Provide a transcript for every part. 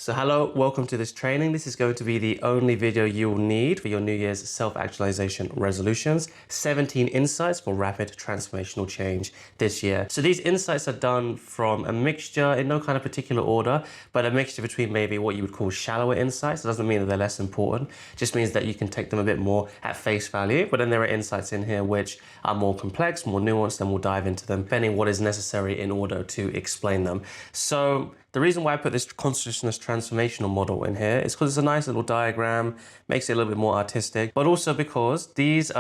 So hello, welcome to this training. This is going to be the only video you'll need for your New Year's self-actualization resolutions. 17 insights for rapid transformational change this year. So these insights are done from a mixture in no kind of particular order, but a mixture between maybe what you would call shallower insights. It doesn't mean that they're less important. It just means that you can take them a bit more at face value. But then there are insights in here which are more complex, more nuanced, and we'll dive into them, depending what is necessary in order to explain them. So the reason why I put this consciousness transformational model in here is because it's a nice little diagram, makes it a little bit more artistic, but also because this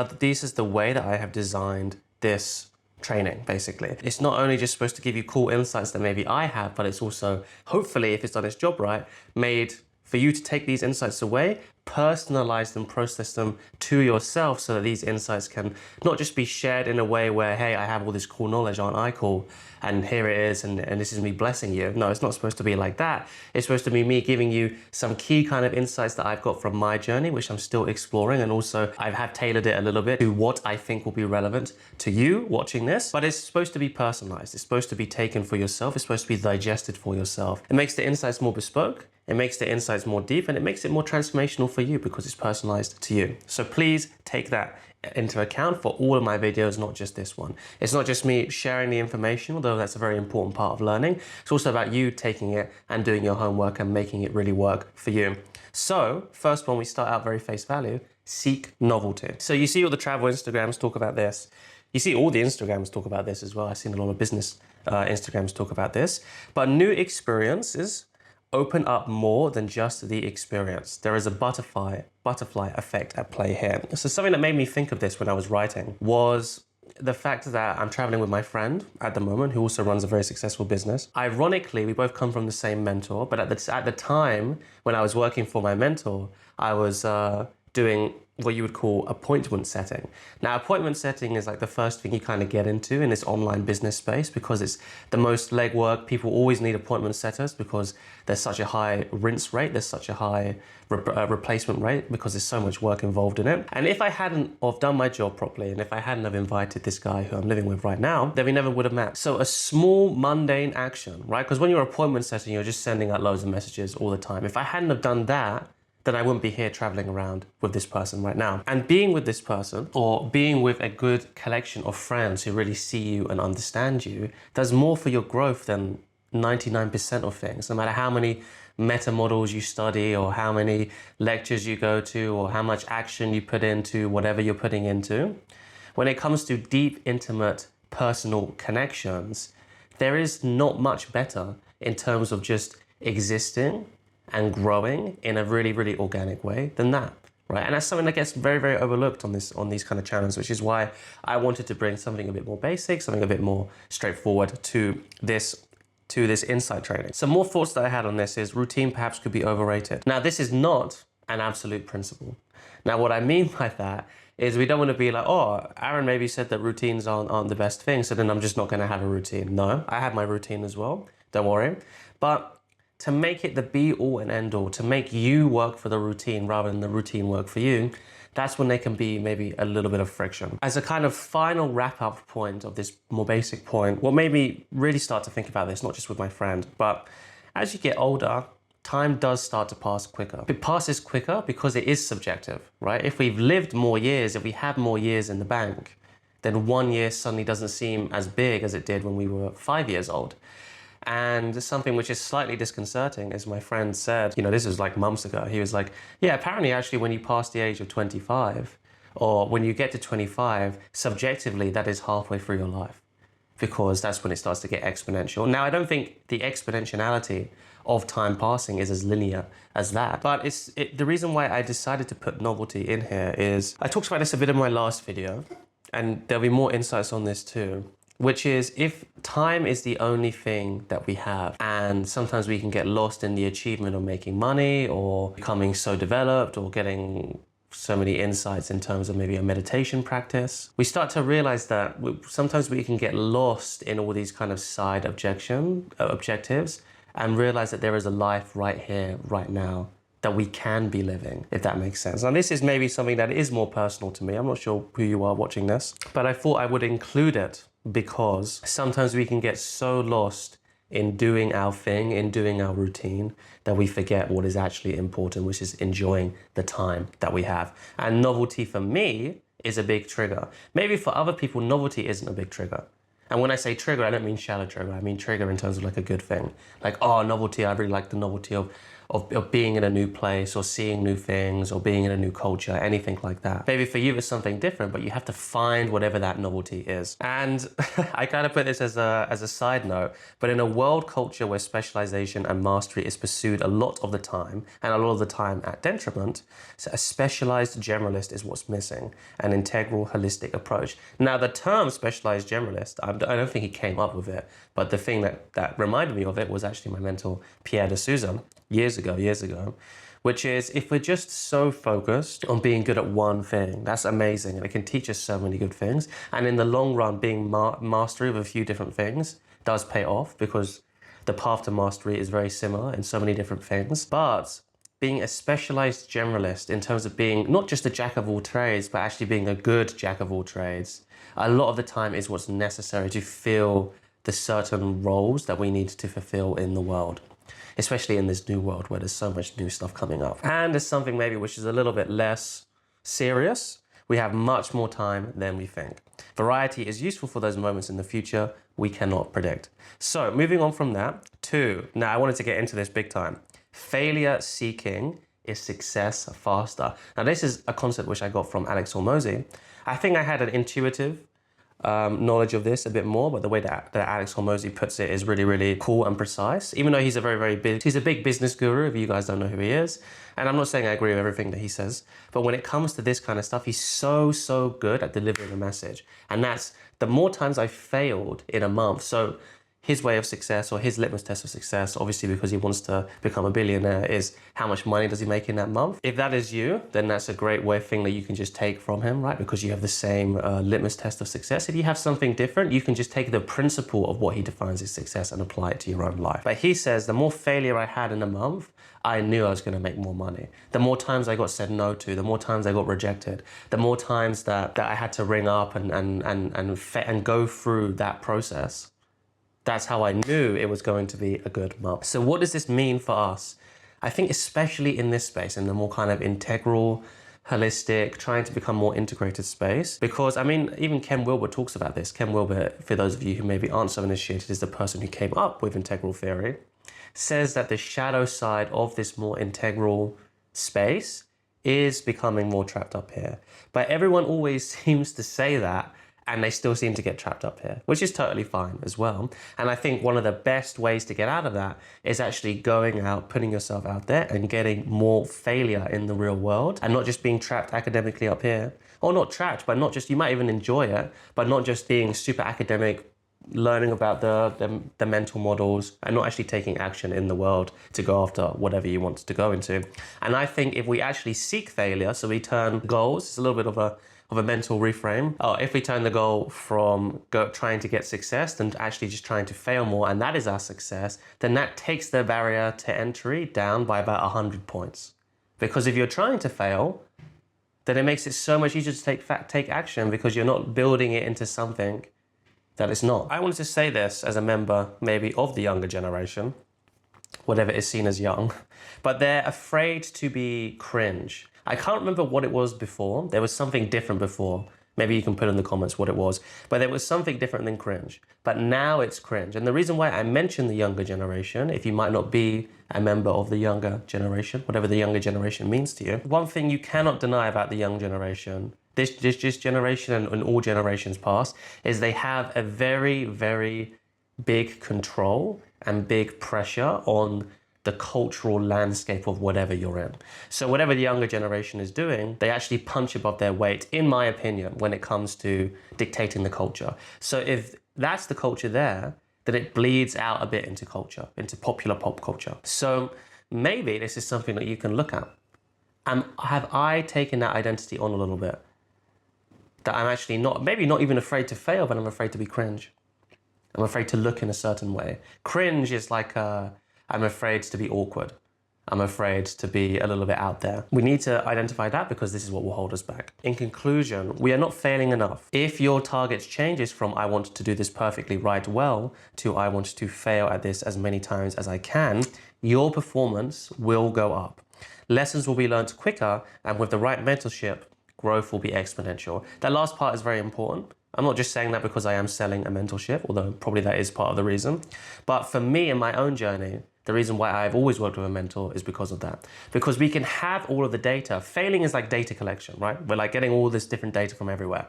is the way that I have designed this training, basically. It's not only just supposed to give you cool insights that maybe I have, but it's also, hopefully, if it's done its job right, made for you to take these insights away, personalize them, process them to yourself so that these insights can not just be shared in a way where, hey, I have all this cool knowledge, aren't I cool? And here it is, and this is me blessing you. No, it's not supposed to be like that. It's supposed to be me giving you some key kind of insights that I've got from my journey, which I'm still exploring. And also I have tailored it a little bit to what I think will be relevant to you watching this, but it's supposed to be personalized. It's supposed to be taken for yourself. It's supposed to be digested for yourself. It makes the insights more bespoke. It makes the insights more deep, and it makes it more transformational for you because it's personalized to you. So please take that into account for all of my videos, not just this one. It's not just me sharing the information, although that's a very important part of learning. It's also about you taking it and doing your homework and making it really work for you. So first one, we start out very face value, seek novelty. So you see all the travel Instagrams talk about this. You see all the Instagrams talk about this as well. I've seen a lot of business Instagrams talk about this, but new experiences open up more than just the experience. There is a butterfly effect at play here. So something that made me think of this when I was writing was the fact that I'm traveling with my friend at the moment, who also runs a very successful business. Ironically, we both come from the same mentor, but at the time when I was working for my mentor, I was doing what you would call appointment setting. Now, appointment setting is like the first thing you kind of get into in this online business space because it's the most legwork. People always need appointment setters because there's such a high rinse rate, there's such a high replacement rate because there's so much work involved in it. And if I hadn't have done my job properly, and if I hadn't have invited this guy who I'm living with right now, then we never would have met. So a small mundane action, right? Because when you're appointment setting, you're just sending out loads of messages all the time. If I hadn't have done that, then I wouldn't be here traveling around with this person right now. And being with this person, or being with a good collection of friends who really see you and understand you, does more for your growth than 99% of things. No matter how many meta models you study, or how many lectures you go to, or how much action you put into whatever you're putting into, when it comes to deep, intimate, personal connections, there is not much better in terms of just existing and growing in a really, really organic way than that, right? And that's something that gets very, very overlooked on these kind of channels, which is why I wanted to bring something a bit more basic, something a bit more straightforward to this insight training. Some more thoughts that I had on this is routine perhaps could be overrated. Now, this is not an absolute principle. Now, what I mean by that is we don't want to be like, oh, Aaron maybe said that routines aren't the best thing, so then I'm just not going to have a routine. No, I have my routine as well, don't worry. But to make it the be all and end all, to make you work for the routine rather than the routine work for you, that's when there can be maybe a little bit of friction. As a kind of final wrap up point of this more basic point, what made me really start to think about this, not just with my friend, but as you get older, time does start to pass quicker. It passes quicker because it is subjective, right? If we've lived more years, if we have more years in the bank, then 1 year suddenly doesn't seem as big as it did when we were 5 years old. And something which is slightly disconcerting, as my friend said, you know, this was like months ago, he was like, yeah, apparently actually when you pass the age of 25, or when you get to 25, subjectively, that is halfway through your life, because that's when it starts to get exponential. Now, I don't think the exponentiality of time passing is as linear as that, but the reason why I decided to put novelty in here is, I talked about this a bit in my last video, and there'll be more insights on this too, which is if time is the only thing that we have, and sometimes we can get lost in the achievement of making money or becoming so developed or getting so many insights in terms of maybe a meditation practice, we start to realize that sometimes we can get lost in all these kind of side objectives and realize that there is a life right here, right now, that we can be living, if that makes sense. Now, this is maybe something that is more personal to me. I'm not sure who you are watching this, but I thought I would include it because sometimes we can get so lost in doing our thing, in doing our routine, that we forget what is actually important, which is enjoying the time that we have. And novelty for me is a big trigger. Maybe for other people, novelty isn't a big trigger. And when I say trigger, I don't mean shallow trigger. I mean trigger in terms of like a good thing. Like, oh, novelty, I really like the novelty of being in a new place or seeing new things or being in a new culture, anything like that. Maybe for you it's something different, but you have to find whatever that novelty is. And I kind of put this as a side note, but in a world culture where specialization and mastery is pursued a lot of the time, and a lot of the time at detriment, so a specialized generalist is what's missing, an integral, holistic approach. Now the term specialized generalist, I don't think he came up with it, but the thing that reminded me of it was actually my mentor, Pierre de Souza, years ago, which is if we're just so focused on being good at one thing, that's amazing. And it can teach us so many good things. And in the long run, being mastery of a few different things does pay off because the path to mastery is very similar in so many different things. But being a specialized generalist in terms of being not just a jack of all trades, but actually being a good jack of all trades, a lot of the time is what's necessary to fill the certain roles that we need to fulfill in the world, especially in this new world where there's so much new stuff coming up. And there's something maybe which is a little bit less serious. We have much more time than we think. Variety is useful for those moments in the future we cannot predict. So moving on from that to, now I wanted to get into this big time. Failure seeking is success faster. Now this is a concept which I got from Alex Hormozi. I think I had an intuitive knowledge of this a bit more, but the way that Alex Hormozi puts it is really, really cool and precise. Even though he's a big business guru, if you guys don't know who he is. And I'm not saying I agree with everything that he says, but when it comes to this kind of stuff, he's so good at delivering a message. And that's the more times I failed in a month. So his way of success, or his litmus test of success, obviously because he wants to become a billionaire, is how much money does he make in that month. If that is you, then that's a great thing that you can just take from him, right? Because you have the same litmus test of success. If you have something different, you can just take the principle of what he defines as success and apply it to your own life. But he says the more failure I had in a month, I knew I was going to make more money. The more times I got said no to, the more times I got rejected, the more times that I had to ring up and go through that process. That's how I knew it was going to be a good month. So what does this mean for us? I think especially in this space, in the more kind of integral, holistic, trying to become more integrated space. Because I mean, even Ken Wilber talks about this. Ken Wilber, for those of you who maybe aren't so initiated, is the person who came up with integral theory, says that the shadow side of this more integral space is becoming more trapped up here. But everyone always seems to say that, and they still seem to get trapped up here, which is totally fine as well. And I think one of the best ways to get out of that is actually going out, putting yourself out there and getting more failure in the real world, and not just being trapped academically up here, or not trapped, but not just, you might even enjoy it, but not just being super academic, learning about the mental models and not actually taking action in the world to go after whatever you want to go into. And I think if we actually seek failure, so we turn goals, it's a little bit of a mental reframe. If we turn the goal from trying to get success than actually just trying to fail more, and that is our success, then that takes the barrier to entry down by about 100 points. Because if you're trying to fail, then it makes it so much easier to take action, because you're not building it into something that it's not. I wanted to say this as a member maybe of the younger generation, whatever is seen as young, but they're afraid to be cringe. I can't remember what it was before. There was something different before. Maybe you can put in the comments what it was, but there was something different than cringe. But now it's cringe. And the reason why I mention the younger generation, if you might not be a member of the younger generation, whatever the younger generation means to you, one thing you cannot deny about the young generation, this generation and all generations past, is they have a very, very big control and big pressure on the cultural landscape of whatever you're in. So whatever the younger generation is doing, they actually punch above their weight, in my opinion, when it comes to dictating the culture. So if that's the culture there, then it bleeds out a bit into culture, into popular pop culture. So maybe this is something that you can look at. Have I taken that identity on a little bit? That I'm actually maybe not even afraid to fail, but I'm afraid to be cringe. I'm afraid to look in a certain way. Cringe is like I'm afraid to be awkward. I'm afraid, to be a little bit out there. We need to identify that because this is what will hold us back. In conclusion, we are not failing enough. If your targets changes from I want to do this perfectly right well to I want to fail at this as many times as I can, your performance will go up. Lessons will be learned quicker, and with the right mentorship, growth will be exponential. That last part is very important. I'm not just saying that because I am selling a mentorship, although probably that is part of the reason. But for me in my own journey, the reason why I've always worked with a mentor is because of that. Because we can have all of the data. Failing is like data collection, right? We're like getting all this different data from everywhere.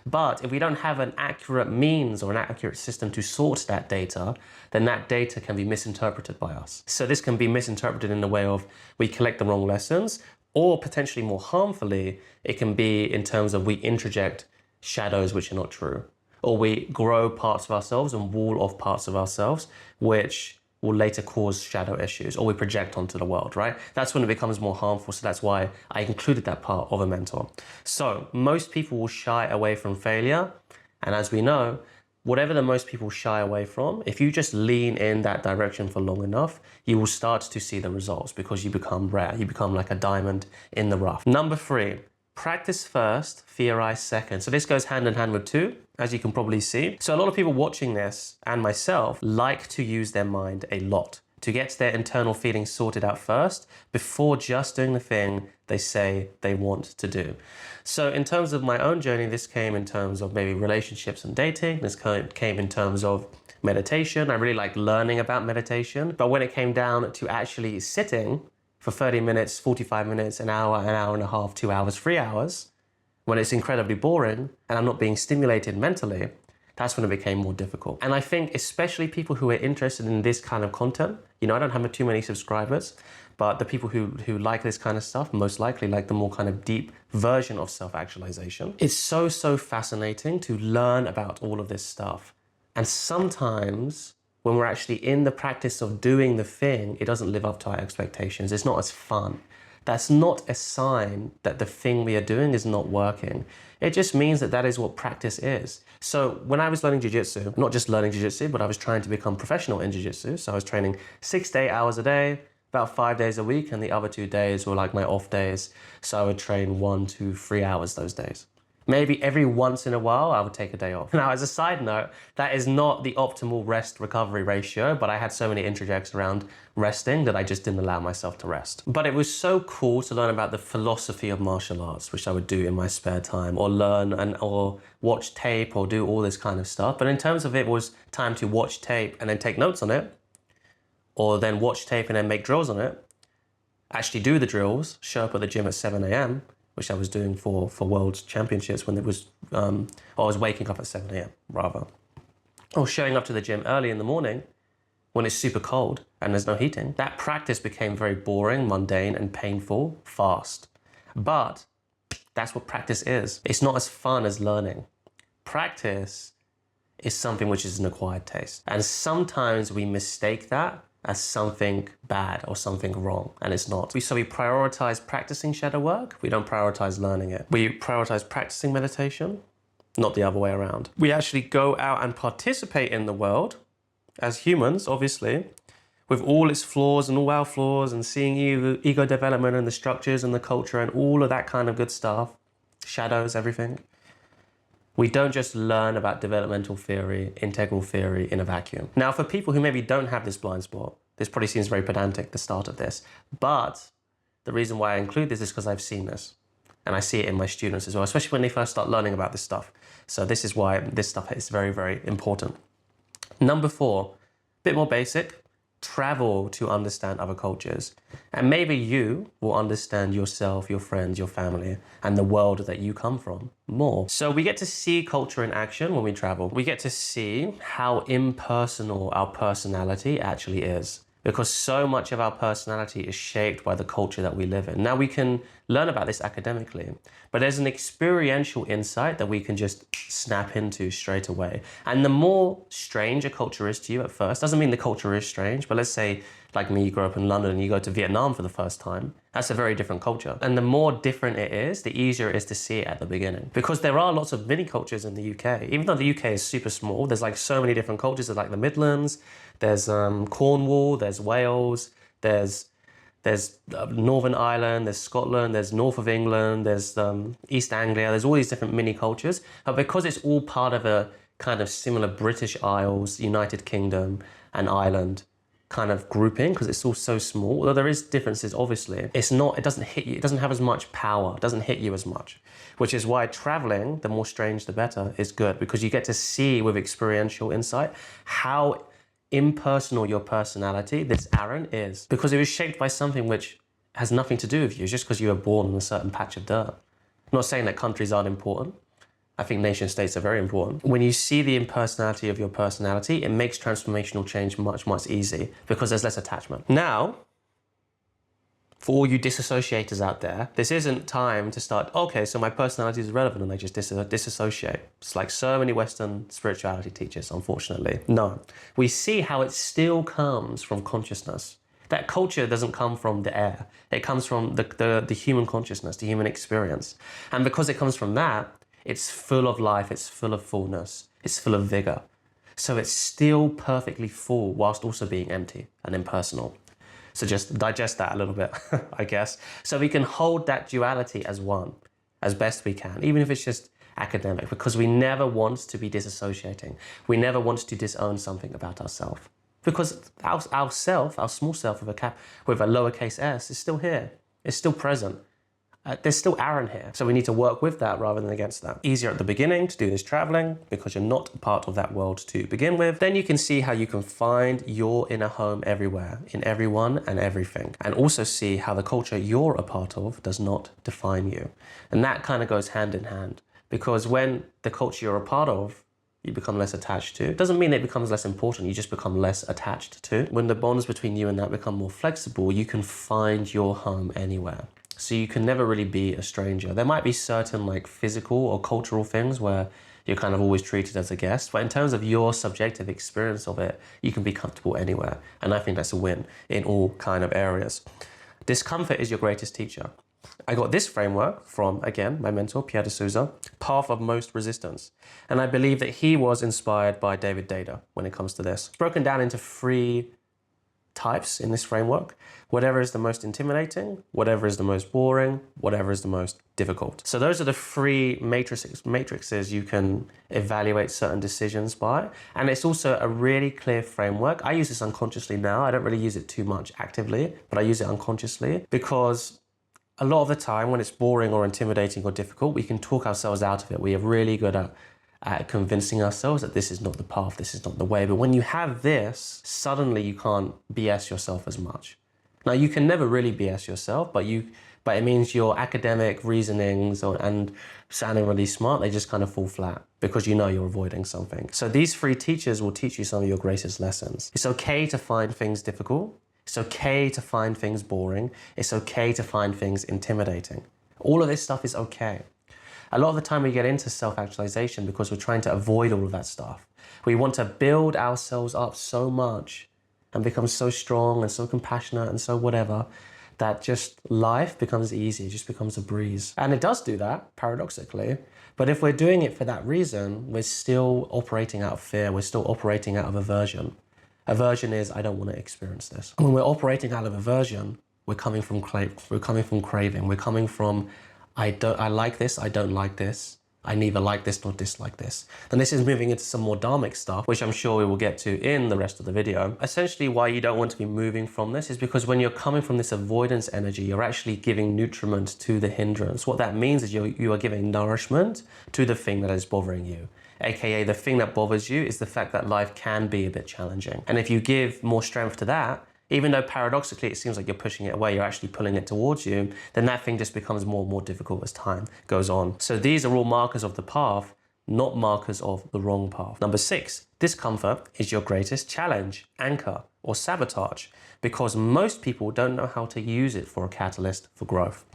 But if we don't have an accurate means or an accurate system to sort that data, then that data can be misinterpreted by us. So this can be misinterpreted in the way of we collect the wrong lessons, or potentially more harmfully, it can be in terms of we introject shadows which are not true, or we grow parts of ourselves and wall off parts of ourselves, which will later cause shadow issues, or we project onto the world, right? That's when it becomes more harmful. So that's why I included that part of a mentor. So most people will shy away from failure. And as we know, whatever the most people shy away from, if you just lean in that direction for long enough, you will start to see the results because you become rare. You become like a diamond in the rough. Number 3, practice first, theorize second. So this goes hand in hand with 2, as you can probably see. So a lot of people watching this, and myself, like to use their mind a lot to get their internal feelings sorted out first before just doing the thing they say they want to do. So in terms of my own journey, this came in terms of maybe relationships and dating. This came in terms of meditation. I really like learning about meditation. But when it came down to actually sitting for 30 minutes, 45 minutes, an hour and a half, 2 hours, 3 hours, when it's incredibly boring and I'm not being stimulated mentally, that's when it became more difficult. And I think especially people who are interested in this kind of content, I don't have too many subscribers, but the people who like this kind of stuff most likely like the more kind of deep version of self-actualization. It's so fascinating to learn about all of this stuff. And sometimes when we're actually in the practice of doing the thing, it doesn't live up to our expectations. It's not as fun. That's not a sign that the thing we are doing is not working. It just means that that is what practice is. So when I was learning jiu-jitsu, not just learning jiu-jitsu, but I was trying to become professional in jiu-jitsu. So I was training 6 to 8 hours a day, about 5 days a week, and the other 2 days were like my off days. So I would train 1 to 3 hours those days. Maybe every once in a while, I would take a day off. Now, as a side note, that is not the optimal rest-recovery ratio, but I had so many interjects around resting that I just didn't allow myself to rest. But it was so cool to learn about the philosophy of martial arts, which I would do in my spare time, or learn or watch tape or do all this kind of stuff. But in terms of it was time to watch tape and then take notes on it, or then watch tape and then make drills on it, actually do the drills, show up at the gym at 7 a.m., which I was doing for World Championships when it was, I was waking up at 7 a.m. rather. Or showing up to the gym early in the morning when it's super cold and there's no heating. That practice became very boring, mundane, and painful fast. But that's what practice is. It's not as fun as learning. Practice is something which is an acquired taste. And sometimes we mistake that as something bad or something wrong, and it's not. So we prioritize practicing shadow work. We don't prioritize learning it. We prioritize practicing meditation, not the other way around. We actually go out and participate in the world as humans, obviously, with all its flaws and all our flaws, and seeing ego development and the structures and the culture and all of that kind of good stuff, shadows, everything. We don't just learn about developmental theory, integral theory in a vacuum. Now, for people who maybe don't have this blind spot, this probably seems very pedantic, the start of this, but the reason why I include this is because I've seen this, and I see it in my students as well, especially when they first start learning about this stuff. So this is why this stuff is very, very important. Number 4, a bit more basic, travel to understand other cultures. And maybe you will understand yourself, your friends, your family, and the world that you come from more. So we get to see culture in action when we travel. We get to see how impersonal our personality actually is, because so much of our personality is shaped by the culture that we live in. Now, we can learn about this academically, but there's an experiential insight that we can just snap into straight away. And the more strange a culture is to you at first, doesn't mean the culture is strange, but let's say, like me, you grew up in London and you go to Vietnam for the first time, that's a very different culture. And the more different it is, the easier it is to see it at the beginning. Because there are lots of mini cultures in the UK. Even though the UK is super small, there's like so many different cultures. There's like the Midlands, there's Cornwall, there's Wales, there's There's Northern Ireland, there's Scotland, there's north of England, there's East Anglia, there's all these different mini cultures. But because it's all part of a kind of similar British Isles, United Kingdom and Ireland kind of grouping, because it's all so small, although there is differences, obviously, it doesn't hit you, it doesn't have as much power, it doesn't hit you as much, which is why traveling, the more strange the better, is good, because you get to see with experiential insight how impersonal your personality, this Aaron, is, because it was shaped by something which has nothing to do with you. It's just because you were born in a certain patch of dirt. I'm not saying that countries aren't important. I think nation states are very important. When you see the impersonality of your personality, it makes transformational change much, much easier because there's less attachment. Now, for all you disassociators out there, this isn't time to start, okay, so my personality is irrelevant and I just disassociate. It's like so many Western spirituality teachers, unfortunately. No, we see how it still comes from consciousness. That culture doesn't come from the air. It comes from the human consciousness, the human experience. And because it comes from that, it's full of life, it's full of fullness, it's full of vigor. So it's still perfectly full whilst also being empty and impersonal. So just digest that a little bit, I guess. So we can hold that duality as one, as best we can, even if it's just academic, because we never want to be disassociating. We never want to disown something about ourselves. Because our self, our small self with a lowercase s, is still here. It's still present. There's still Aaron here. So we need to work with that rather than against that. Easier at the beginning to do this traveling because you're not a part of that world to begin with. Then you can see how you can find your inner home everywhere, in everyone and everything. And also see how the culture you're a part of does not define you. And that kind of goes hand in hand, because when the culture you're a part of, you become less attached to. It doesn't mean it becomes less important, you just become less attached to. When the bonds between you and that become more flexible, you can find your home anywhere. So you can never really be a stranger. There might be certain like physical or cultural things where you're kind of always treated as a guest, but in terms of your subjective experience of it, you can be comfortable anywhere. And I think that's a win in all kind of areas. Discomfort is your greatest teacher. I got this framework from, again, my mentor, Pierre de Souza, Path of Most Resistance. And I believe that he was inspired by David Data when it comes to this. It's broken down into 3 types in this framework. Whatever is the most intimidating, whatever is the most boring, whatever is the most difficult. So those are the 3 matrices you can evaluate certain decisions by. And it's also a really clear framework. I use this unconsciously now. I don't really use it too much actively, but I use it unconsciously because a lot of the time when it's boring or intimidating or difficult, we can talk ourselves out of it. We are really good at convincing ourselves that this is not the path, this is not the way. But when you have this, suddenly you can't BS yourself as much. Now, you can never really BS yourself, but it means your academic reasonings and sounding really smart, they just kind of fall flat because you know you're avoiding something. So these 3 teachers will teach you some of your greatest lessons. It's okay to find things difficult. It's okay to find things boring. It's okay to find things intimidating. All of this stuff is okay. A lot of the time we get into self-actualization because we're trying to avoid all of that stuff. We want to build ourselves up so much and become so strong and so compassionate and so whatever that just life becomes easy, it just becomes a breeze. And it does do that, paradoxically. But if we're doing it for that reason, we're still operating out of fear. We're still operating out of aversion. Aversion is, I don't want to experience this. When we're operating out of aversion, we're coming from craving. We're coming from, I like this, I don't like this. I neither like this nor dislike this. And this is moving into some more dharmic stuff, which I'm sure we will get to in the rest of the video. Essentially, why you don't want to be moving from this is because when you're coming from this avoidance energy, you're actually giving nutriment to the hindrance. What that means is you are giving nourishment to the thing that is bothering you. AKA the thing that bothers you is the fact that life can be a bit challenging. And if you give more strength to that, even though paradoxically it seems like you're pushing it away, you're actually pulling it towards you, then that thing just becomes more and more difficult as time goes on. So these are all markers of the path, not markers of the wrong path. Number 6, discomfort is your greatest challenge, anchor, or sabotage, because most people don't know how to use it for a catalyst for growth.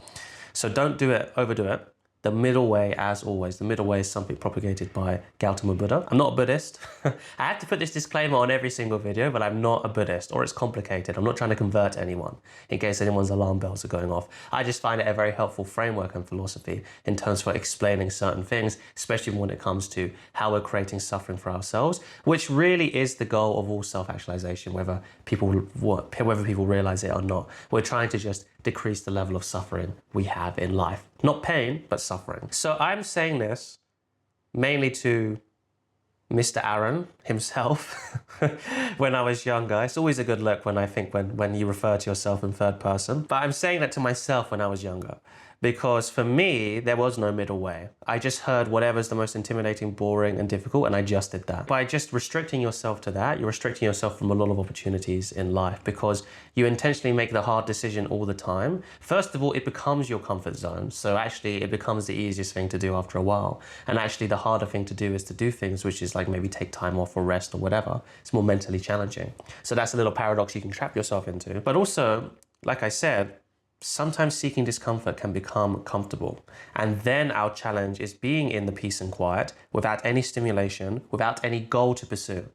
So don't do it, overdo it. The middle way, as always, the middle way is something propagated by Gautama Buddha. I'm not a Buddhist. I have to put this disclaimer on every single video, but I'm not a Buddhist, or it's complicated. I'm not trying to convert anyone, in case anyone's alarm bells are going off. I just find it a very helpful framework and philosophy in terms of explaining certain things, especially when it comes to how we're creating suffering for ourselves, which really is the goal of all self-actualization, whether people realize it or not. We're trying to just decrease the level of suffering we have in life. Not pain, but suffering. So I'm saying this mainly to Mr. Aaron himself when I was younger. It's always a good look when I think when you refer to yourself in third person. But I'm saying that to myself when I was younger. Because for me, there was no middle way. I just heard whatever's the most intimidating, boring, and difficult, and I just did that. By just restricting yourself to that, you're restricting yourself from a lot of opportunities in life because you intentionally make the hard decision all the time. First of all, it becomes your comfort zone. So actually, it becomes the easiest thing to do after a while. And actually, the harder thing to do is to do things, which is like maybe take time off or rest or whatever. It's more mentally challenging. So that's a little paradox you can trap yourself into. But also, like I said, sometimes seeking discomfort can become comfortable. And then our challenge is being in the peace and quiet without any stimulation, without any goal to pursue.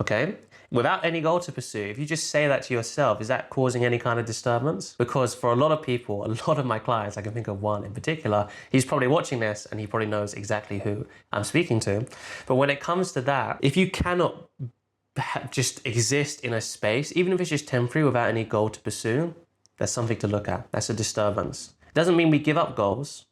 Okay? Without any goal to pursue, if you just say that to yourself, is that causing any kind of disturbance? Because for a lot of people, a lot of my clients, I can think of one in particular, he's probably watching this and he probably knows exactly who I'm speaking to. But when it comes to that, if you cannot just exist in a space, even if it's just temporary without any goal to pursue, that's something to look at. That's a disturbance. It doesn't mean we give up goals,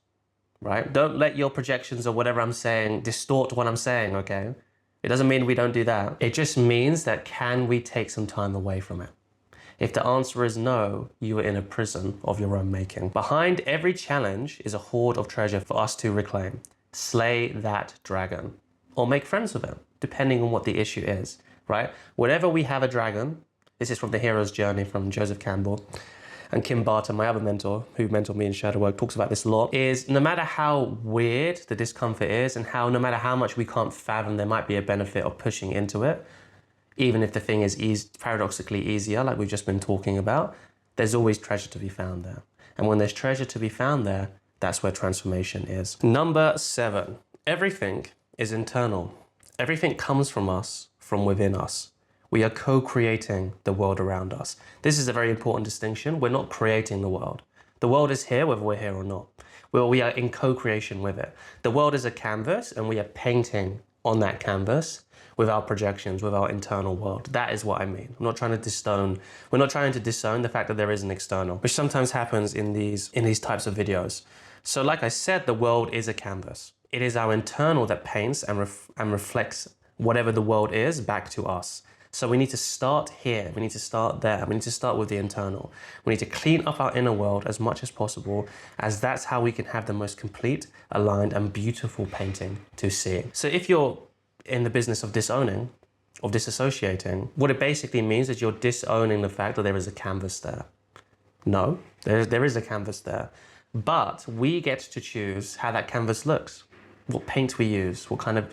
right? Don't let your projections or whatever I'm saying distort what I'm saying, okay? It doesn't mean we don't do that. It just means that can we take some time away from it? If the answer is no, you are in a prison of your own making. Behind every challenge is a hoard of treasure for us to reclaim. Slay that dragon or make friends with it, depending on what the issue is, right? Whenever we have a dragon, this is from The Hero's Journey from Joseph Campbell, and Kim Barton, my other mentor, who mentored me in shadow work, talks about this a lot, is no matter how weird the discomfort is and no matter how much we can't fathom there might be a benefit of pushing into it, even if the thing is paradoxically easier, like we've just been talking about, there's always treasure to be found there. And when there's treasure to be found there, that's where transformation is. Number 7, everything is internal. Everything comes from us, from within us. We are co-creating the world around us. This is a very important distinction. We're not creating the world. The world is here whether we're here or not. We are in co-creation with it. The world is a canvas and we are painting on that canvas with our projections, with our internal world. That is what I mean. I'm not trying to disown, we're not trying to disown the fact that there is an external, which sometimes happens in these types of videos. So like I said, the world is a canvas. It is our internal that paints and reflects whatever the world is back to us. So we need to start here, we need to start there, we need to start with the internal. We need to clean up our inner world as much as possible, as that's how we can have the most complete, aligned and beautiful painting to see. So if you're in the business of disowning, of disassociating, what it basically means is you're disowning the fact that there is a canvas there. No, there is a canvas there, but we get to choose how that canvas looks, what paint we use, what kind of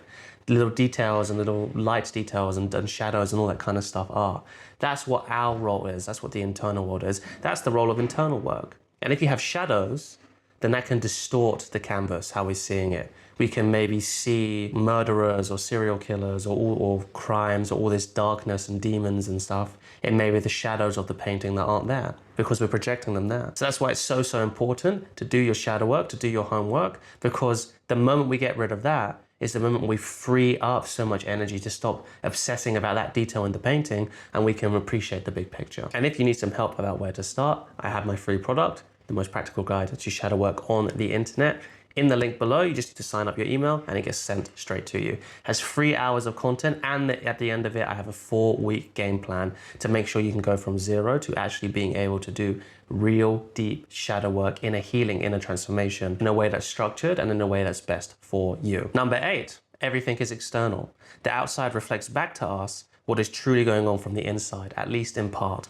little details and little light details and shadows and all that kind of stuff are. That's what our role is. That's what the internal world is. That's the role of internal work. And if you have shadows, then that can distort the canvas, how we're seeing it. We can maybe see murderers or serial killers or crimes or all this darkness and demons and stuff in maybe the shadows of the painting that aren't there because we're projecting them there. So that's why it's so important to do your shadow work, to do your homework, because the moment we get rid of that, is the moment we free up so much energy to stop obsessing about that detail in the painting and we can appreciate the big picture. And if you need some help about where to start, I have my free product, the most practical guide to shadow work on the internet. In the link below, you just need to sign up your email and it gets sent straight to you. It has 3 hours of content and at the end of it, I have a 4-week game plan to make sure you can go from 0 to actually being able to do real deep shadow work in a healing, in a transformation, in a way that's structured and in a way that's best for you. Number 8, everything is external. The outside reflects back to us what is truly going on from the inside, at least in part.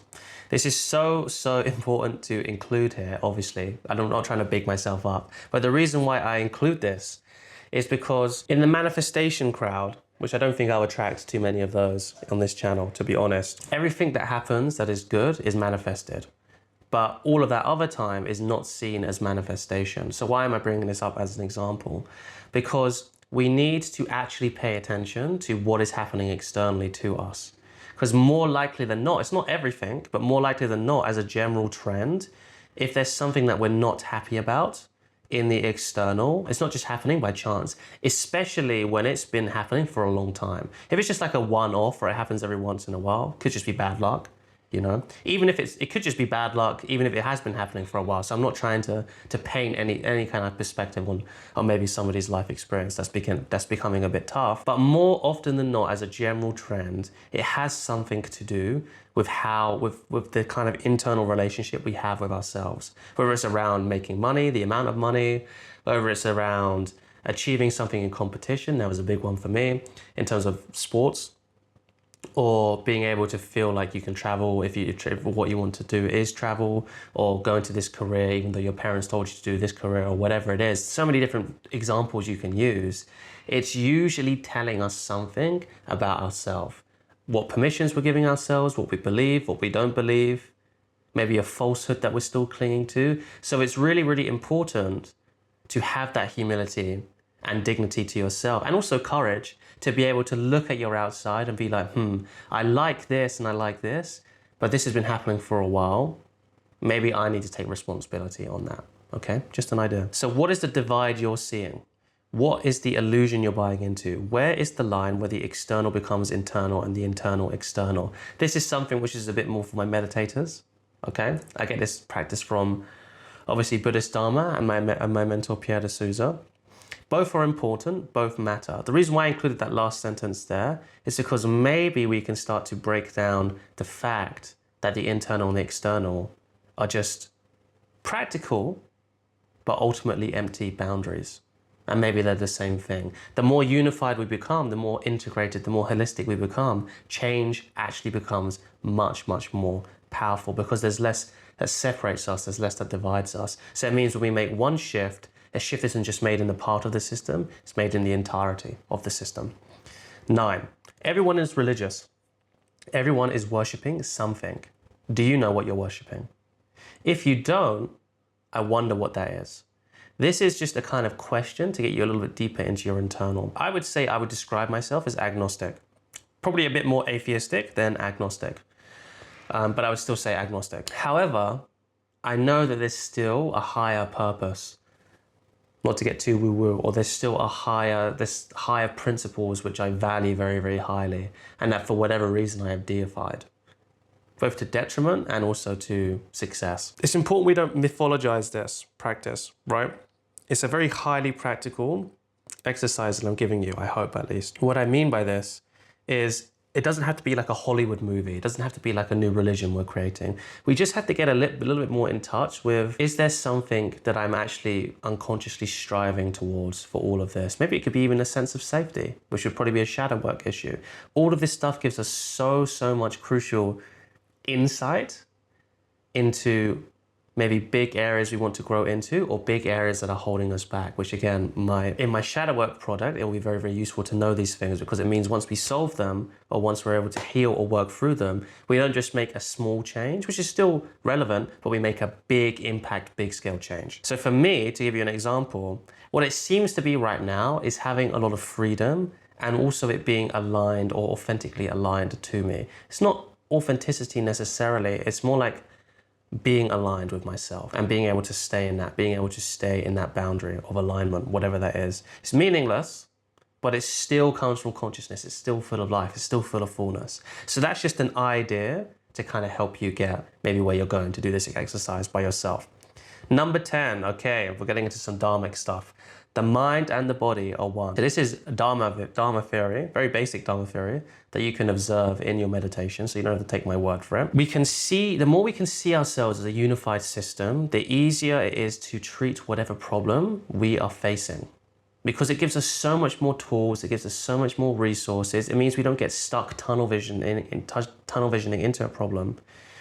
This is so important to include here, obviously. I'm not trying to big myself up, but the reason why I include this is because in the manifestation crowd, which I don't think I'll attract too many of those on this channel, to be honest, everything that happens that is good is manifested. But all of that other time is not seen as manifestation. So why am I bringing this up as an example? Because we need to actually pay attention to what is happening externally to us. Because more likely than not, it's not everything, but more likely than not, as a general trend, if there's something that we're not happy about in the external, it's not just happening by chance, especially when it's been happening for a long time. If it's just like a one-off or it happens every once in a while, it could just be bad luck. You know, even if it could just be bad luck, even if it has been happening for a while. So I'm not trying to paint any kind of perspective on maybe somebody's life experience that's becoming a bit tough. But more often than not, as a general trend, it has something to do with with the kind of internal relationship we have with ourselves. Whether it's around making money, the amount of money, whether it's around achieving something in competition. That was a big one for me in terms of sports. Or being able to feel like you can travel if what you want to do is travel, or go into this career even though your parents told you to do this career, or whatever it is. So many different examples you can use. It's usually telling us something about ourselves. What permissions we're giving ourselves, what we believe, what we don't believe, maybe a falsehood that we're still clinging to. So it's really, really important to have that humility and dignity to yourself, and also courage to be able to look at your outside and be like, I like this and I like this, but this has been happening for a while. Maybe I need to take responsibility on that. Okay, just an idea. So what is the divide you're seeing? What is the illusion you're buying into? Where is the line where the external becomes internal and the internal external? This is something which is a bit more for my meditators. Okay, I get this practice from obviously Buddhist Dharma and my mentor Pierre de Souza. Both are important, both matter. The reason why I included that last sentence there is because maybe we can start to break down the fact that the internal and the external are just practical, but ultimately empty boundaries. And maybe they're the same thing. The more unified we become, the more integrated, the more holistic we become, change actually becomes much, much more powerful, because there's less that separates us, there's less that divides us. So it means when we make one shift, a shift isn't just made in the part of the system, it's made in the entirety of the system. 9, everyone is religious. Everyone is worshipping something. Do you know what you're worshipping? If you don't, I wonder what that is. This is just a kind of question to get you a little bit deeper into your internal. I would say I would describe myself as agnostic. Probably a bit more atheistic than agnostic, but I would still say agnostic. However, I know that there's still a higher purpose. Not to get too woo-woo, or there's higher principles which I value very, very highly, and that for whatever reason I have deified, both to detriment and also to success. It's important we don't mythologize this practice, right? It's a very highly practical exercise that I'm giving you, I hope at least. What I mean by this is it doesn't have to be like a Hollywood movie. It doesn't have to be like a new religion we're creating. We just have to get a little bit more in touch with, is there something that I'm actually unconsciously striving towards for all of this? Maybe it could be even a sense of safety, which would probably be a shadow work issue. All of this stuff gives us so much crucial insight into maybe big areas we want to grow into, or big areas that are holding us back, which again, in my shadow work product, it will be very, very useful to know these things, because it means once we solve them, or once we're able to heal or work through them, we don't just make a small change, which is still relevant, but we make a big impact, big scale change. So for me, to give you an example, what it seems to be right now is having a lot of freedom, and also it being aligned or authentically aligned to me. It's not authenticity necessarily, it's more like being aligned with myself and being able to stay in that boundary of alignment, whatever that is. It's meaningless, but it still comes from consciousness. It's still full of life. It's still full of fullness. So that's just an idea to kind of help you get maybe where you're going to do this exercise by yourself. Number 10, okay, we're getting into some dharmic stuff. The mind and the body are one. So this is Dharma theory, very basic Dharma theory, that you can observe in your meditation, so you don't have to take my word for it. The more we can see ourselves as a unified system, the easier it is to treat whatever problem we are facing. Because it gives us so much more tools, it gives us so much more resources. It means we don't get stuck tunnel visioning into a problem.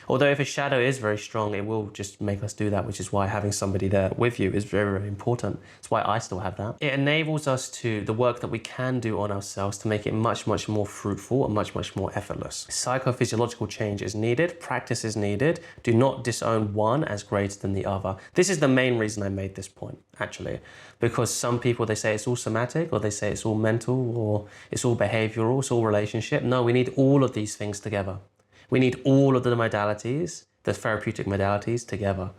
Although if a shadow is very strong, it will just make us do that, which is why having somebody there with you is very, very important. It's why I still have that. It enables us to, the work that we can do on ourselves, to make it much, much more fruitful and much, much more effortless. Psychophysiological change is needed, practice is needed. Do not disown one as greater than the other. This is the main reason I made this point, actually, because some people, they say it's all somatic, or they say it's all mental, or it's all behavioral, it's all relationship. No, we need all of these things together. We need all of the modalities, the therapeutic modalities together.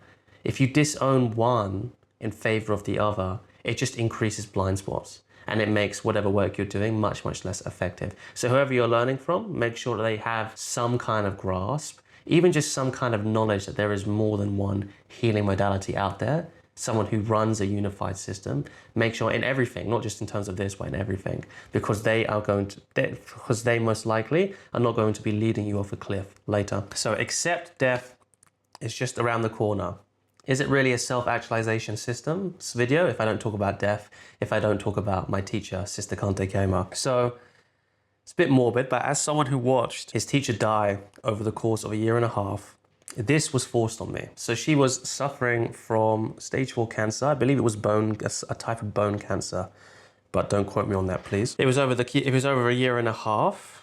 If you disown one in favor of the other, it just increases blind spots and it makes whatever work you're doing much, much less effective. So whoever you're learning from, make sure that they have some kind of grasp, even just some kind of knowledge that there is more than one healing modality out there. Someone who runs a unified system, make sure in everything, not just in terms of this, but in everything, because they most likely are not going to be leading you off a cliff later. So accept death is just around the corner. Is it really a self-actualization system video if I don't talk about death, if I don't talk about my teacher, Sister Kante Kema? So it's a bit morbid, but as someone who watched his teacher die over the course of 1.5 years, this was forced on me. So she was suffering from stage 4 cancer. I believe it was a type of bone cancer, but don't quote me on that, please. It was over 1.5 years,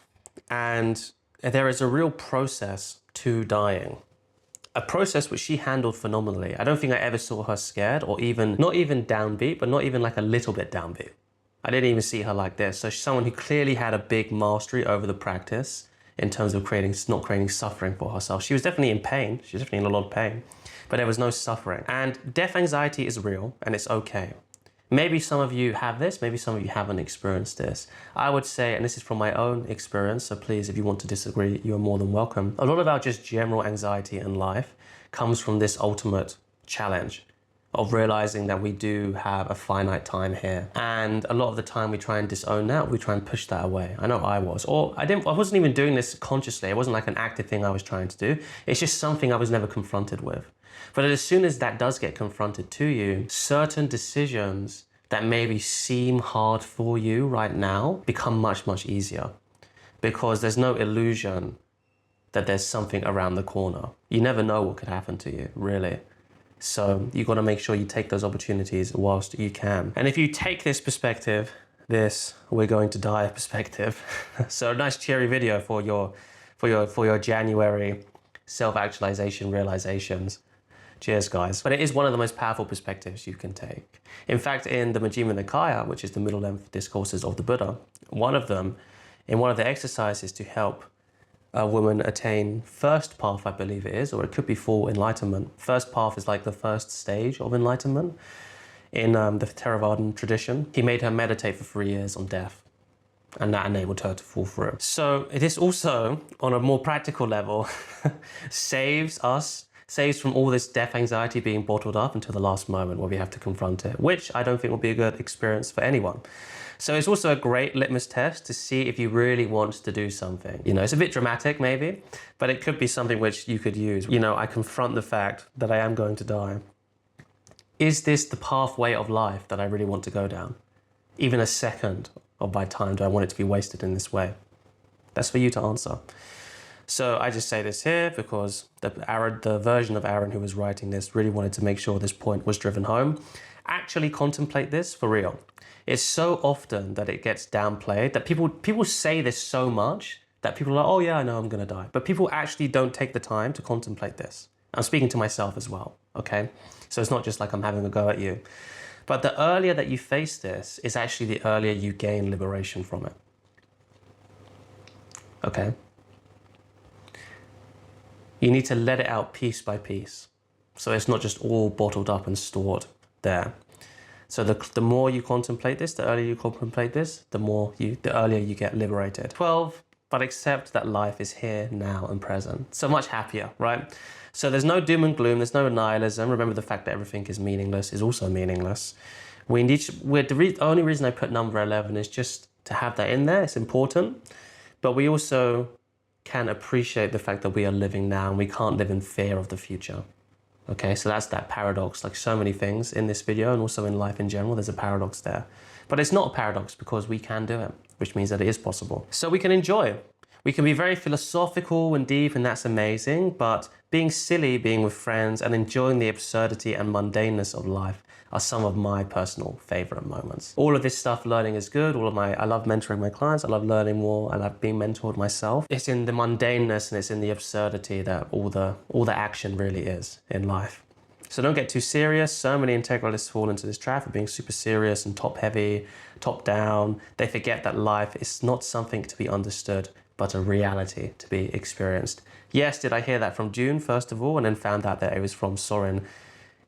and there is a real process to dying. A process which she handled phenomenally. I don't think I ever saw her scared or not even downbeat, but not even like a little bit downbeat. I didn't even see her like this. So she's someone who clearly had a big mastery over the practice in terms of not creating suffering for herself. She was definitely in pain. She was definitely in a lot of pain, but there was no suffering. And death anxiety is real and it's okay. Maybe some of you have this, maybe some of you haven't experienced this. I would say, and this is from my own experience, so please, if you want to disagree, you're more than welcome. A lot of our just general anxiety in life comes from this ultimate challenge of realizing that we do have a finite time here. And a lot of the time we try and disown that, we try and push that away. I know I was, I wasn't even doing this consciously. It wasn't like an active thing I was trying to do. It's just something I was never confronted with. But as soon as that does get confronted to you, certain decisions that maybe seem hard for you right now become much, much easier because there's no illusion that there's something around the corner. You never know what could happen to you, really. So you got to make sure you take those opportunities whilst you can. And if you take this perspective, this we're going to die perspective, so a nice cheery video for your January self-actualization realizations. Cheers, guys. But it is one of the most powerful perspectives you can take. In fact, in the Majjhima Nikaya, which is the middle-length discourses of the Buddha, in one of the exercises to help a woman attain first path, I believe it is, or it could be full enlightenment. First path is like the first stage of enlightenment in the Theravadan tradition. He made her meditate for 3 years on death, and that enabled her to fall through. So it is also, on a more practical level, saves from all this death anxiety being bottled up until the last moment where we have to confront it, which I don't think will be a good experience for anyone. So it's also a great litmus test to see if you really want to do something. You know, it's a bit dramatic maybe, but it could be something which you could use. You know, I confront the fact that I am going to die. Is this the pathway of life that I really want to go down? Even a second of my time, do I want it to be wasted in this way? That's for you to answer. So I just say this here because the version of Aaron who was writing this really wanted to make sure this point was driven home. Actually contemplate this for real. It's so often that it gets downplayed, that people say this so much that people are like, oh yeah, I know I'm gonna die. But people actually don't take the time to contemplate this. I'm speaking to myself as well, okay? So it's not just like I'm having a go at you. But the earlier that you face this is actually the earlier you gain liberation from it. Okay? You need to let it out piece by piece. So it's not just all bottled up and stored there. So the more you contemplate this, the earlier you contemplate this, the earlier you get liberated. 12, but accept that life is here, now, and present. So much happier, right? So there's no doom and gloom, there's no nihilism. Remember the fact that everything is meaningless is also meaningless. The only reason I put number 11 is just to have that in there. It's important. But we also can appreciate the fact that we are living now and we can't live in fear of the future. Okay, so that's that paradox. Like so many things in this video and also in life in general, there's a paradox there. But it's not a paradox because we can do it, which means that it is possible. So we can enjoy. We can be very philosophical and deep, and that's amazing, but being silly, being with friends, and enjoying the absurdity and mundaneness of life are some of my personal favorite moments. All of this stuff, learning is good. I love mentoring my clients. I love learning more. I love being mentored myself. It's in the mundaneness and it's in the absurdity that all the action really is in life. So don't get too serious. So many integralists fall into this trap of being super serious and top heavy, top down. They forget that life is not something to be understood, but a reality to be experienced. Yes, did I hear that from June, first of all, and then found out that it was from Soren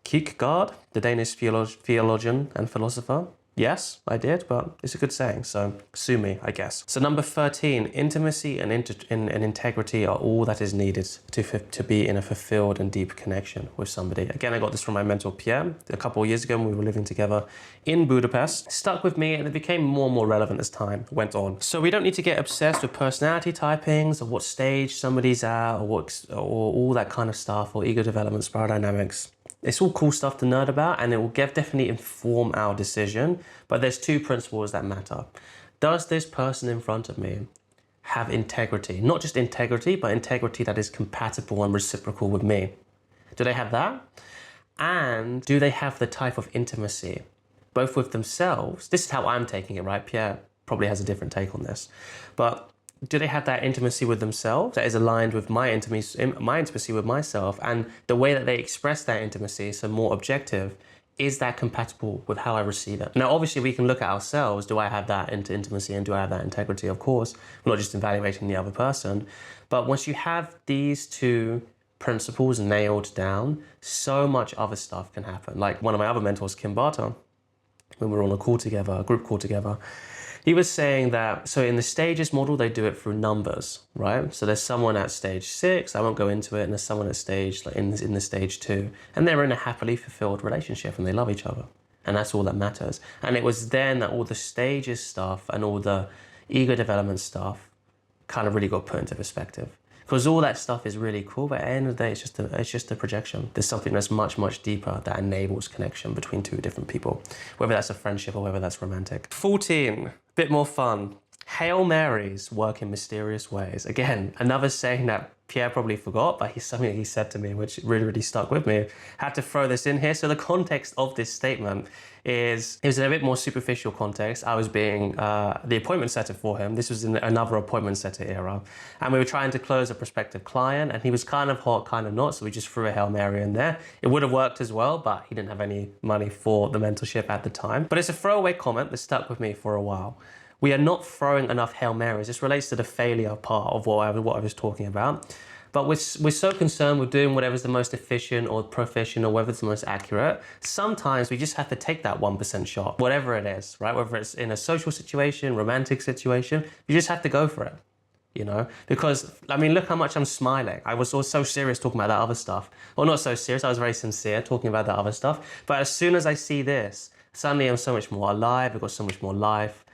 Kierkegaard, the Danish theologian and philosopher. Yes, I did, but it's a good saying, so sue me, I guess. So number 13, intimacy and integrity are all that is needed to be in a fulfilled and deep connection with somebody. Again, I got this from my mentor Pierre a couple of years ago when we were living together in Budapest. It stuck with me and it became more and more relevant as time went on. So we don't need to get obsessed with personality typings or what stage somebody's at or all that kind of stuff, or ego development, spiral dynamics. It's all cool stuff to nerd about, and it will definitely inform our decision. But there's two principles that matter. Does this person in front of me have integrity? Not just integrity, but integrity that is compatible and reciprocal with me. Do they have that? And do they have the type of intimacy, both with themselves? This is how I'm taking it, right? Pierre probably has a different take on this. But do they have that intimacy with themselves that is aligned with my intimacy with myself, and the way that they express that intimacy, so more objective, is that compatible with how I receive it? Now, obviously, we can look at ourselves. Do I have that intimacy and do I have that integrity? Of course, we're not just evaluating the other person. But once you have these two principles nailed down, so much other stuff can happen. Like one of my other mentors, Kim Barter, when we were on a group call together, he was saying that, so in the stages model, they do it through numbers, right? So there's someone at stage 6, I won't go into it, and there's someone at stage, like in the stage 2, and they're in a happily fulfilled relationship and they love each other. And that's all that matters. And it was then that all the stages stuff and all the ego development stuff kind of really got put into perspective. Because all that stuff is really cool, but at the end of the day, it's just a projection. There's something that's much, much deeper that enables connection between two different people, whether that's a friendship or whether that's romantic. 14, bit more fun. Hail Marys work in mysterious ways. Again, another saying that Pierre probably forgot, but something he said to me, which really, really stuck with me. Had to throw this in here. So the context of this statement is, it was in a bit more superficial context. I was being the appointment setter for him. This was in another appointment setter era. And we were trying to close a prospective client, and he was kind of hot, kind of not. So we just threw a Hail Mary in there. It would have worked as well, but he didn't have any money for the mentorship at the time. But it's a throwaway comment that stuck with me for a while. We are not throwing enough Hail Marys. This relates to the failure part of what I was talking about. But we're so concerned with doing whatever's the most efficient or proficient or whatever's the most accurate. Sometimes we just have to take that 1% shot, whatever it is, right? Whether it's in a social situation, romantic situation, you just have to go for it, you know? Because, I mean, look how much I'm smiling. I was so serious talking about that other stuff. Well, not so serious, I was very sincere talking about that other stuff. But as soon as I see this, suddenly I'm so much more alive, I've got so much more life,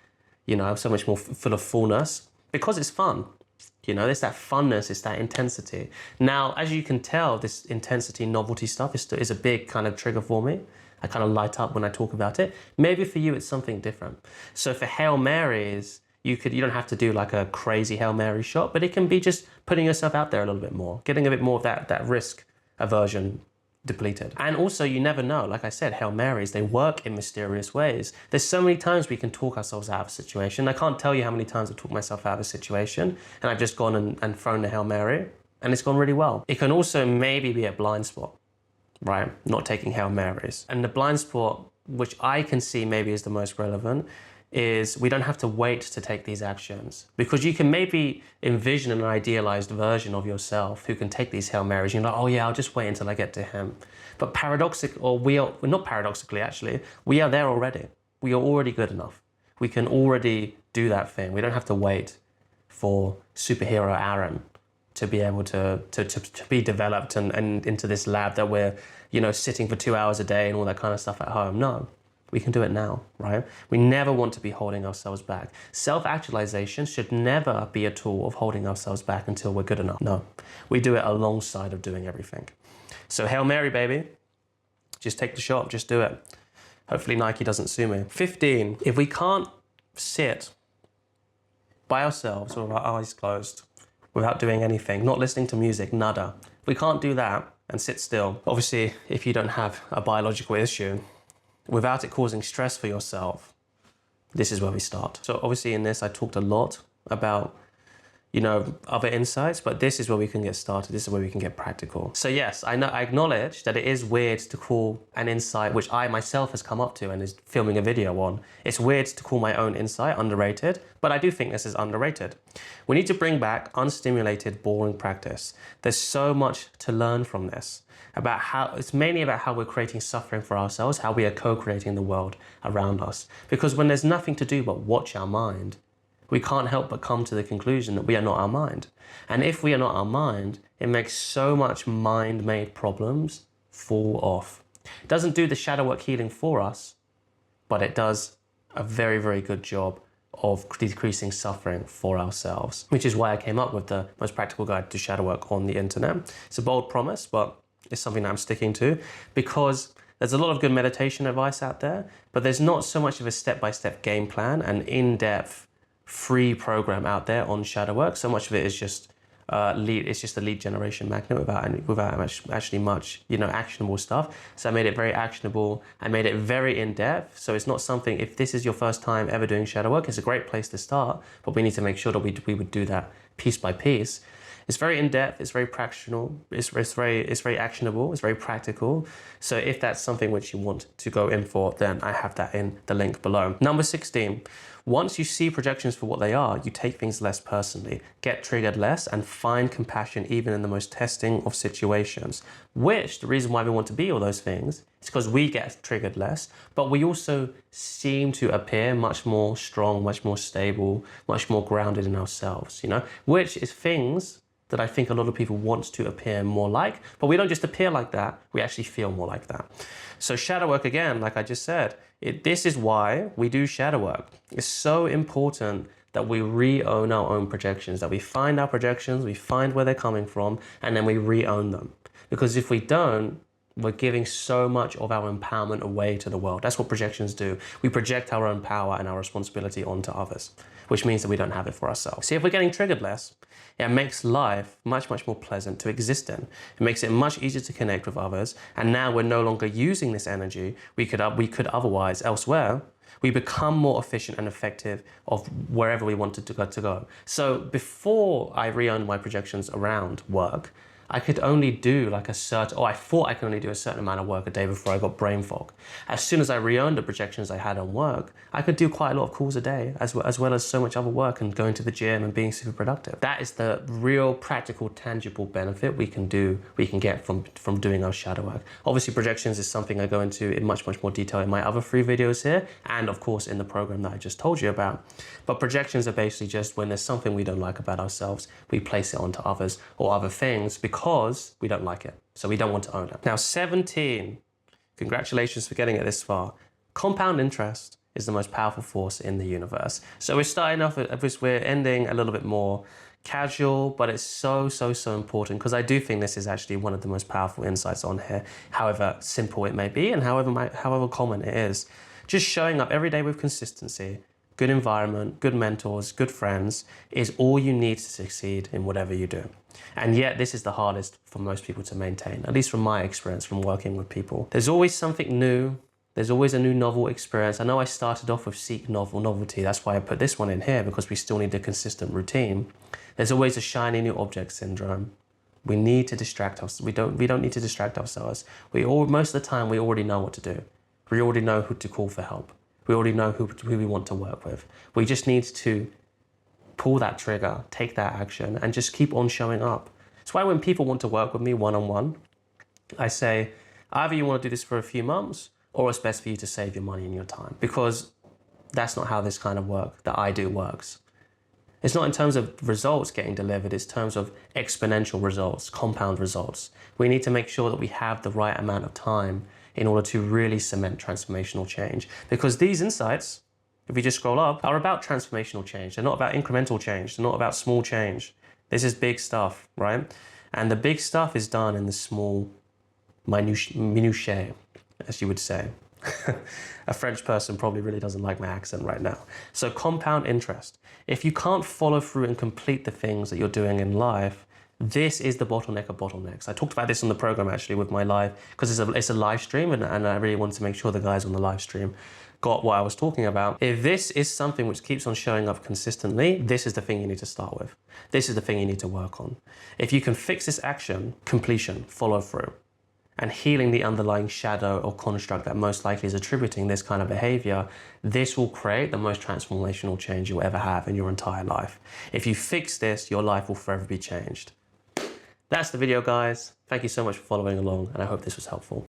you know, I'm so much more full of fullness, because it's fun. You know, it's that funness, it's that intensity. Now, as you can tell, this intensity, novelty stuff is a big kind of trigger for me. I kind of light up when I talk about it. Maybe for you, it's something different. So for Hail Marys, you don't have to do like a crazy Hail Mary shot, but it can be just putting yourself out there a little bit more, getting a bit more of that risk aversion depleted. And also, you never know, like I said, Hail Marys, they work in mysterious ways. There's so many times we can talk ourselves out of a situation. I can't tell you how many times I've talked myself out of a situation and I've just gone and thrown the Hail Mary and it's gone really well. It can also maybe be a blind spot, right? Not taking Hail Marys. And the blind spot, which I can see maybe is the most relevant, is we don't have to wait to take these actions, because you can maybe envision an idealized version of yourself who can take these Hail Marys. You're like, oh yeah, I'll just wait until I get to him. But not paradoxically actually, we are there already. We are already good enough. We can already do that thing. We don't have to wait for superhero Aaron to be able to be developed and into this lab that we're, you know, sitting for 2 hours a day and all that kind of stuff at home. No. We can do it now, right? We never want to be holding ourselves back. Self-actualization should never be a tool of holding ourselves back until we're good enough. No, we do it alongside of doing everything. So Hail Mary, baby. Just take the shot, just do it. Hopefully Nike doesn't sue me. 15, if we can't sit by ourselves with our eyes closed without doing anything, not listening to music, nada. We can't do that and sit still. Obviously, if you don't have a biological issue, without it causing stress for yourself, this is where we start. So obviously in this, I talked a lot about, you know, other insights, but this is where we can get started. This is where we can get practical. So yes, I acknowledge that it is weird to call an insight, which I myself has come up to and is filming a video on. It's weird to call my own insight underrated, but I do think this is underrated. We need to bring back unstimulated, boring practice. There's so much to learn from this. It's mainly about how we're creating suffering for ourselves, how we are co-creating the world around us. Because when there's nothing to do but watch our mind, we can't help but come to the conclusion that we are not our mind. And if we are not our mind, it makes so much mind-made problems fall off. It doesn't do the shadow work healing for us, but it does a very, very good job of decreasing suffering for ourselves, which is why I came up with the most practical guide to shadow work on the internet. It's a bold promise, but it's something that I'm sticking to because there's a lot of good meditation advice out there, but there's not so much of a step-by-step game plan and in-depth free program out there on shadow work. So much of it is just it's just a lead generation magnet without actually much, you know, actionable stuff. So I made it very actionable. I made it very in-depth. So it's not something, if this is your first time ever doing shadow work, it's a great place to start, but we need to make sure that we would do that piece by piece. It's very in-depth, it's very practical, it's very actionable, it's very practical. So if that's something which you want to go in for, then I have that in the link below. Number 16, once you see projections for what they are, you take things less personally, get triggered less, and find compassion even in the most testing of situations. Which, the reason why we want to be all those things is because we get triggered less, but we also seem to appear much more strong, much more stable, much more grounded in ourselves, you know, which is things that I think a lot of people want to appear more like, but we don't just appear like that, we actually feel more like that. So shadow work, again, like I just said, this is why we do shadow work. It's so important that we re-own our own projections, that we find our projections, we find where they're coming from, and then we re-own them. Because if we don't, we're giving so much of our empowerment away to the world. That's what projections do. We project our own power and our responsibility onto others, which means that we don't have it for ourselves. See, if we're getting triggered less, it makes life much, much more pleasant to exist in. It makes it much easier to connect with others. And now we're no longer using this energy we could otherwise elsewhere. We become more efficient and effective of wherever we wanted to go. So before I re-owned my projections around work, I could only do like I thought I could only do a certain amount of work a day before I got brain fog. As soon as I re-owned the projections I had on work, I could do quite a lot of calls a day, as well as so much other work and going to the gym and being super productive. That is the real practical, tangible benefit we can get from doing our shadow work. Obviously, projections is something I go into in much, much more detail in my other 3 videos here, and of course in the program that I just told you about. But projections are basically just when there's something we don't like about ourselves, we place it onto others or other things because we don't like it. So we don't want to own it. Now, 17, congratulations for getting it this far. Compound interest is the most powerful force in the universe. So we're starting off, we're ending a little bit more casual, but it's so important because I do think this is actually one of the most powerful insights on here, however simple it may be and however common it is. Just showing up every day with consistency, good environment, good mentors, good friends is all you need to succeed in whatever you do. And yet this is the hardest for most people to maintain, at least from my experience from working with people. There's always something new. There's always a new novel experience. I know I started off with seek novelty. That's why I put this one in here, because we still need a consistent routine. There's always a shiny new object syndrome. We need to distract us. We don't need to distract ourselves. Most of the time we already know what to do. We already know who to call for help. We already know who we want to work with. We just need to pull that trigger, take that action, and just keep on showing up. That's why when people want to work with me one-on-one, I say, either you want to do this for a few months, or it's best for you to save your money and your time, because that's not how this kind of work that I do works. It's not in terms of results getting delivered, it's in terms of exponential results, compound results. We need to make sure that we have the right amount of time in order to really cement transformational change. Because these insights, if you just scroll up, are about transformational change. They're not about incremental change. They're not about small change. This is big stuff, right? And the big stuff is done in the small minutiae, as you would say. A French person probably really doesn't like my accent right now. So compound interest. If you can't follow through and complete the things that you're doing in life, this is the bottleneck of bottlenecks. I talked about this on the program actually with my live, because it's a live stream, and I really wanted to make sure the guys on the live stream got what I was talking about. If this is something which keeps on showing up consistently, this is the thing you need to start with. This is the thing you need to work on. If you can fix this action, completion, follow through, and healing the underlying shadow or construct that most likely is attributing this kind of behavior, this will create the most transformational change you'll ever have in your entire life. If you fix this, your life will forever be changed. That's the video, guys. Thank you so much for following along, and I hope this was helpful.